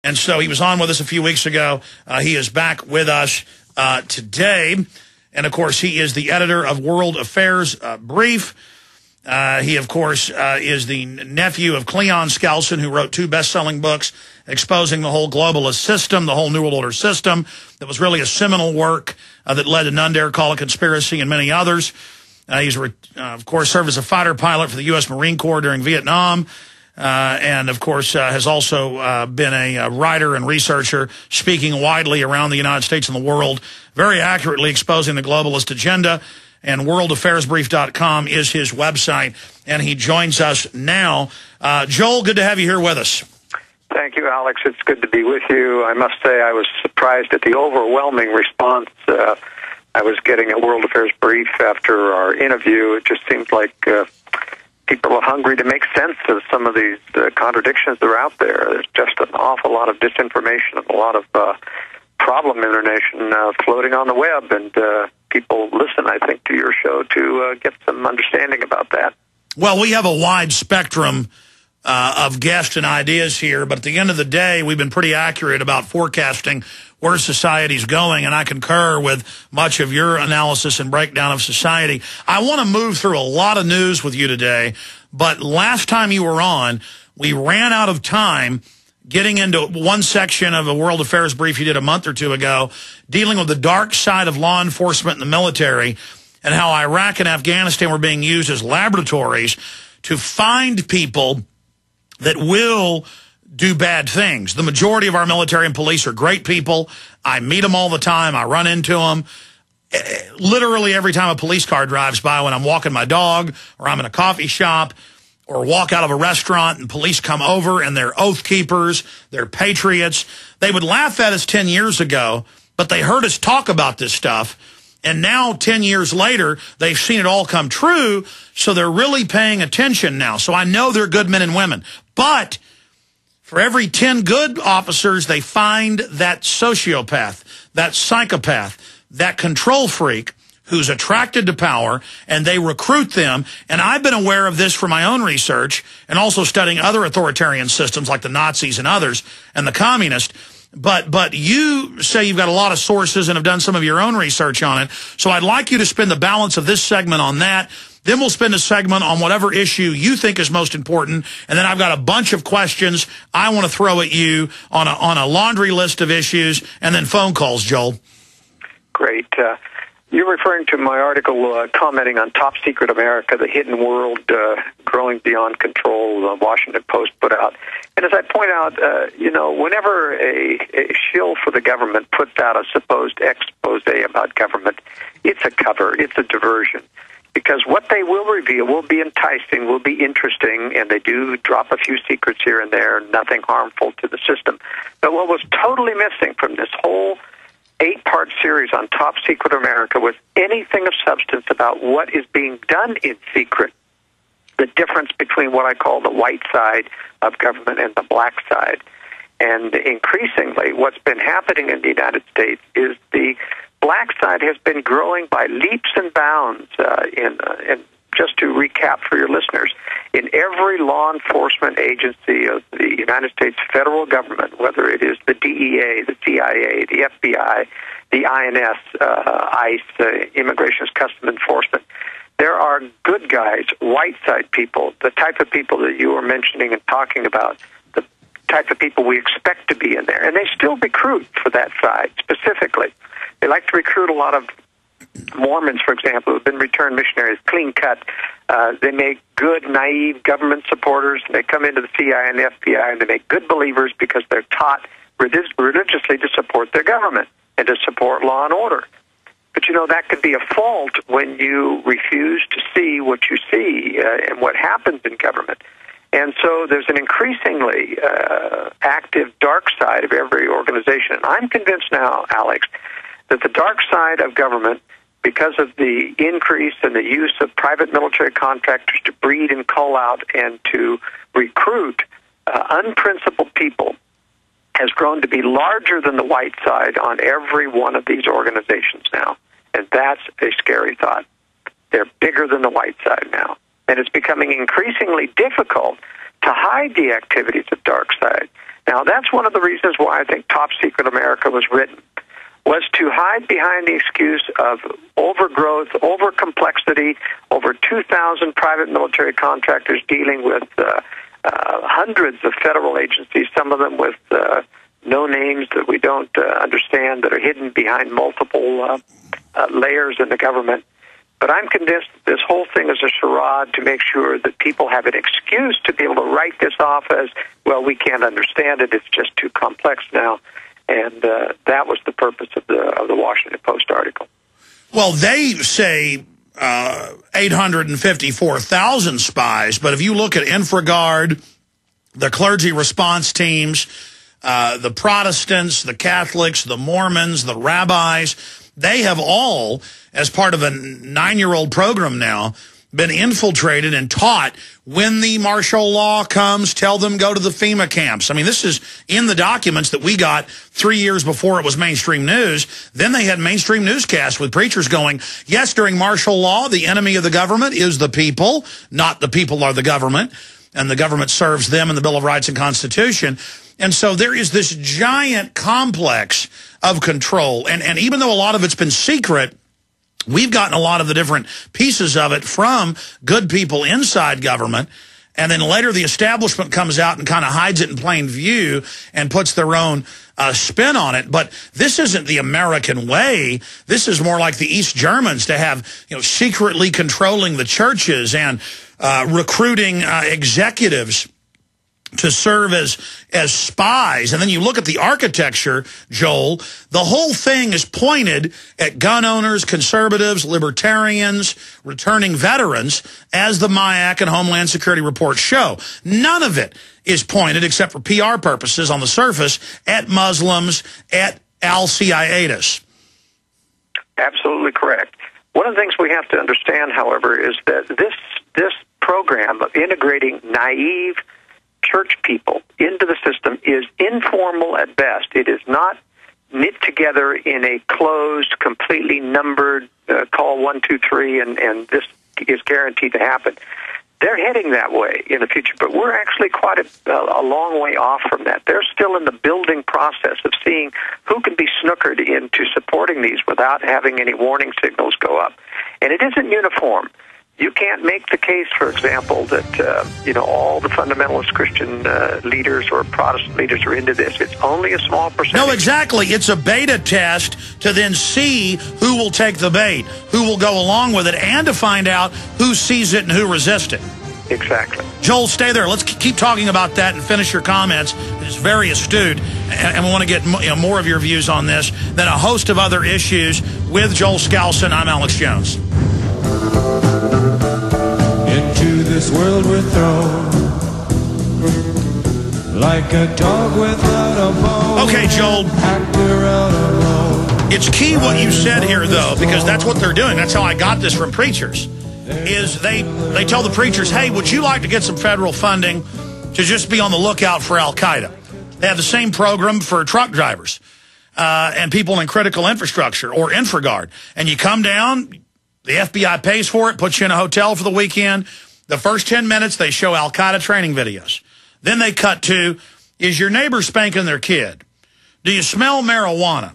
And so he was on with us a few weeks ago. He is back with us today. And, of course, he is the editor of World Affairs Brief. He, of course, is the nephew of Joel-skousen, who wrote 2 best-selling books exposing the whole globalist system, the whole New World Order system. That was really a seminal work that led to None Dare Call It Conspiracy and many others. He's, of course, served as a fighter pilot for the U.S. Marine Corps during Vietnam. And, of course, has also been a writer and researcher, speaking widely around the United States and the world, very accurately exposing the globalist agenda. And worldaffairsbrief.com is his website, and he joins us now. Joel, good to have you here with us. Thank you, Alex. It's good to be with you. I must say I was surprised at the overwhelming response I was getting at World Affairs Brief after our interview. It just seems like people are hungry to make sense of some of these contradictions that are out there. There's just an awful lot of disinformation and a lot of problem information floating on the web, and people listen, I think, to your show to get some understanding about that. Well, we have a wide spectrum of guests and ideas here, but at the end of the day, we've been pretty accurate about forecasting where society's going, and I concur with much of your analysis and breakdown of society. I want to move through a lot of news with you today, but last time you were on, we ran out of time getting into one section of a World Affairs Brief you did a month or two ago, dealing with the dark side of law enforcement and the military, and how Iraq and Afghanistan were being used as laboratories to find people that will do bad things. The majority of our military and police are great people. I meet them all the time. I run into them. Literally every time a police car drives by, when I'm walking my dog or I'm in a coffee shop or walk out of a restaurant and police come over and they're oath keepers, they're patriots. They would laugh at us 10 years ago, but they heard us talk about this stuff. And now, 10 years later, they've seen it all come true, so they're really paying attention now. So I know they're good men and women. But for every 10 good officers, they find that sociopath, that psychopath, that control freak who's attracted to power, and they recruit them. And I've been aware of this from my own research and also studying other authoritarian systems like the Nazis and others and the communists. But you say you've got a lot of sources and have done some of your own research on it. So I'd like you to spend the balance of this segment on that. Then we'll spend a segment on whatever issue you think is most important. And then I've got a bunch of questions I want to throw at you on a laundry list of issues, and then phone calls, Joel. Great. You're referring to my article commenting on Top Secret America, the hidden world growing beyond control, the Washington Post put out. And as I point out, whenever a shill for the government puts out a supposed expose about government, it's a cover, it's a diversion. Because what they will reveal will be enticing, will be interesting, and they do drop a few secrets here and there, nothing harmful to the system. But what was totally missing from this whole 8-part series on Top Secret America was anything of substance about what is being done in secret, the difference between what I call the white side of government and the black side. And increasingly, what's been happening in the United States is the black side has been growing by leaps and bounds. And just to recap for your listeners, in every law enforcement agency of the United States federal government, whether it is the DEA, the CIA, the FBI, the INS, ICE, Immigration and Customs Enforcement, there are good guys, white side people, the type of people that you were mentioning and talking about, the type of people we expect to be in there. And they still recruit for that side specifically. They like to recruit a lot of Mormons, for example, who have been returned missionaries, clean cut. They make good, naive government supporters, and they come into the CIA and the FBI, and they make good believers because they're taught religiously to support their government and to support law and order. But, that could be a fault when you refuse to see what you see and what happens in government. And so there's an increasingly active dark side of every organization. And I'm convinced now, Alex, that the dark side of government, because of the increase in the use of private military contractors to breed and call out and to recruit unprincipled people, has grown to be larger than the white side on every one of these organizations now. And that's a scary thought. They're bigger than the white side now. And it's becoming increasingly difficult to hide the activities of dark side. Now, that's one of the reasons why I think Top Secret America was written, was to hide behind the excuse of overgrowth, over-complexity, over 2,000 private military contractors dealing with hundreds of federal agencies, some of them with no names that we don't understand, that are hidden behind multiple layers in the government. But I'm convinced that this whole thing is a charade to make sure that people have an excuse to be able to write this off as, well, we can't understand it, it's just too complex now. And that was the purpose of the Washington Post article. Well, they say 854,000 spies, but if you look at InfraGard, the clergy response teams, the Protestants, the Catholics, the Mormons, the rabbis, they have all, as part of a 9-year-old program now, been infiltrated and taught, when the martial law comes, tell them go to the FEMA camps. I mean, this is in the documents that we got 3 years before it was mainstream news. Then they had mainstream newscasts with preachers going, yes, during martial law, the enemy of the government is the people, not the people are the government, and the government serves them in the Bill of Rights and Constitution. And so there is this giant complex of control. And even though a lot of it's been secret, we've gotten a lot of the different pieces of it from good people inside government. And then later the establishment comes out and kind of hides it in plain view and puts their own spin on it. But this isn't the American way. This is more like the East Germans, to have, secretly controlling the churches and recruiting executives to serve as spies. And then you look at the architecture, Joel, the whole thing is pointed at gun owners, conservatives, libertarians, returning veterans, as the MIAC and Homeland Security reports show. None of it is pointed, except for PR purposes on the surface, at Muslims, at al-Qaeda. Absolutely correct. One of the things we have to understand, however, is that this program of integrating naive church people into the system is informal at best. It is not knit together in a closed, completely numbered call 1, 2, 3, and this is guaranteed to happen. They're heading that way in the future, but we're actually quite a long way off from that. They're still in the building process of seeing who can be snookered into supporting these without having any warning signals go up. And it isn't uniform. You can't make the case, for example, that all the fundamentalist Christian leaders or Protestant leaders are into this. It's only a small percentage. No, exactly. It's a beta test to then see who will take the bait, who will go along with it, and to find out who sees it and who resists it. Exactly. Joel, stay there. Let's keep talking about that and finish your comments. It's very astute, and we want to get more of your views on this than a host of other issues. With Joel-Skousen, I'm Alex Jones. Into this world we're thrown, like a dog without a bone. Okay, Joel. It's key what you said here, though, because that's what they're doing. That's how I got this from preachers. Is they tell the preachers, hey, would you like to get some federal funding to just be on the lookout for Al-Qaeda? They have the same program for truck drivers and people in critical infrastructure, or InfraGard. And you come down, the FBI pays for it, puts you in a hotel for the weekend. The first 10 minutes, they show Al-Qaeda training videos. Then they cut to, is your neighbor spanking their kid? Do you smell marijuana?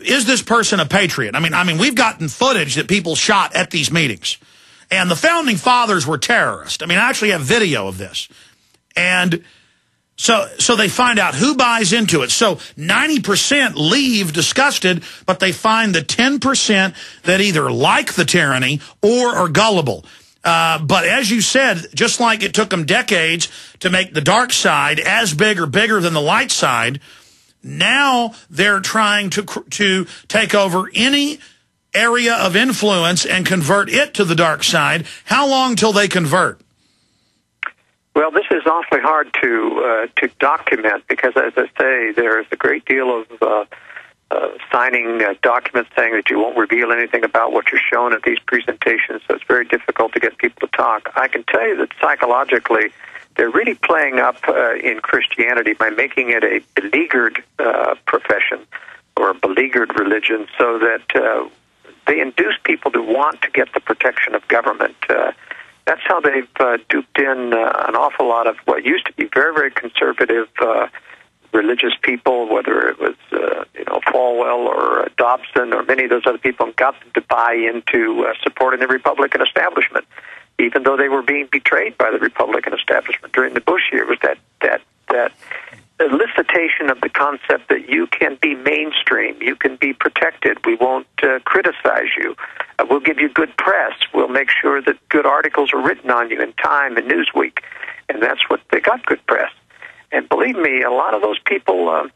Is this person a patriot? I mean, we've gotten footage that people shot at these meetings. And the founding fathers were terrorists. I mean, I actually have video of this. And so they find out who buys into it. So 90% leave disgusted, but they find the 10% that either like the tyranny or are gullible. But as you said, just like it took them decades to make the dark side as big or bigger than the light side, now they're trying to take over any area of influence and convert it to the dark side. How long till they convert? Well, this is awfully hard to document because, as I say, there is a great deal of signing documents saying that you won't reveal anything about what you're shown at these presentations, so it's very difficult to get people to talk. I can tell you that psychologically, they're really playing up in Christianity by making it a beleaguered profession or a beleaguered religion, so that they induce people to want to get the protection of government. That's how they've duped in an awful lot of what used to be very, very conservative religious people, whether it was Falwell or Dobson or many of those other people, and got them to buy into supporting the Republican establishment, even though they were being betrayed by the Republican establishment during the Bush year. It was that elicitation of the concept that you can be mainstream, you can be protected, we won't criticize you, we'll give you good press, we'll make sure that good articles are written on you in Time and Newsweek, and that's what they got, good press. And believe me, a lot of those people,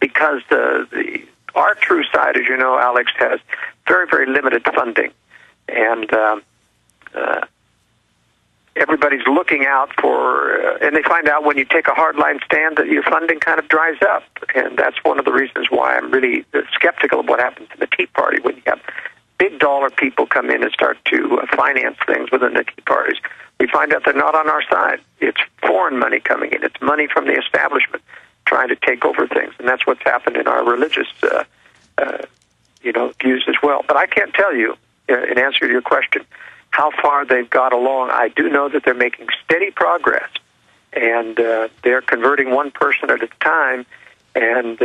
because our true side, as you know, Alex, has very, very limited funding, and everybody's looking out for, and they find out when you take a hardline stand that your funding kind of dries up. And that's one of the reasons why I'm really skeptical of what happens in the Tea Party when you have big dollar people come in and start to finance things within the Tea Parties. We find out they're not on our side. It's foreign money coming in. It's money from the establishment trying to take over things. And that's what's happened in our religious views as well. But I can't tell you, in answer to your question, how far they've got along. I do know that they're making steady progress, and they're converting one person at a time, and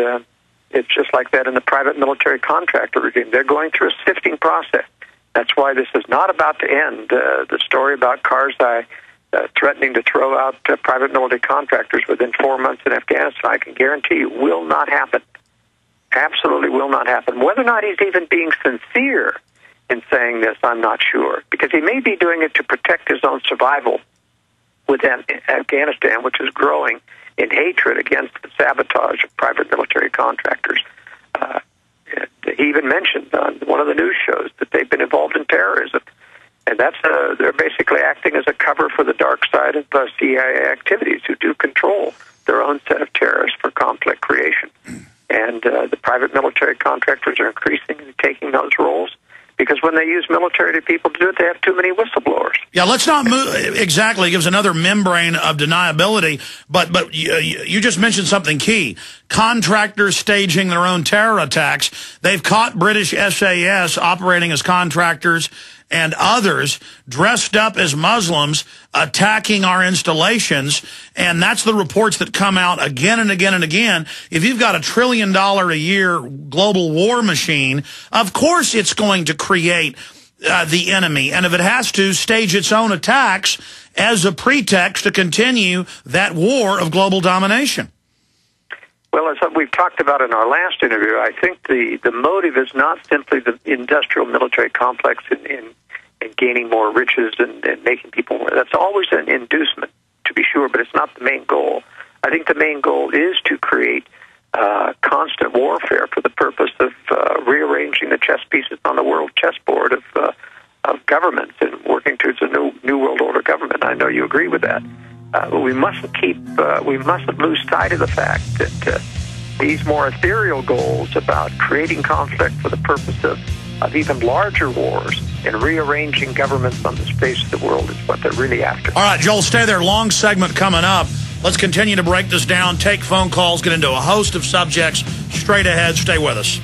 it's just like that in the private military contractor regime. They're going through a sifting process. That's why this is not about to end. The story about Karzai threatening to throw out private military contractors within 4 months in Afghanistan, I can guarantee you, will not happen. Absolutely will not happen. Whether or not he's even being sincere in saying this, I'm not sure, because he may be doing it to protect his own survival within Afghanistan, which is growing in hatred against the sabotage of private military contractors. He even mentioned on one of the news shows that they've been involved in terrorism, and that's they're basically acting as a cover for the dark side of CIA activities, who do control their own set of terrorists for conflict creation. And the private military contractors are increasingly taking those roles, because when they use military people to do it, they have too many whistleblowers. Yeah, let's not move. Exactly. It gives another membrane of deniability. But you just mentioned something key. Contractors staging their own terror attacks. They've caught British SAS operating as contractors and others dressed up as Muslims attacking our installations. And that's the reports that come out again and again and again. If you've got $1 trillion a year global war machine, of course it's going to create the enemy. And if it has to, stage its own attacks as a pretext to continue that war of global domination. Well, as we've talked about in our last interview, I think the motive is not simply the industrial military complex in gaining more riches and making people more. That's always an inducement, to be sure, but it's not the main goal. I think the main goal is to create constant warfare for the purpose of rearranging the chess pieces on the world chessboard of governments and working towards a new world order government. I know you agree with that. But we mustn't lose sight of the fact that these more ethereal goals about creating conflict for the purpose of even larger wars and rearranging governments on the face of the world is what they're really after. All right, Joel, stay there. Long segment coming up. Let's continue to break this down, take phone calls, get into a host of subjects straight ahead. Stay with us.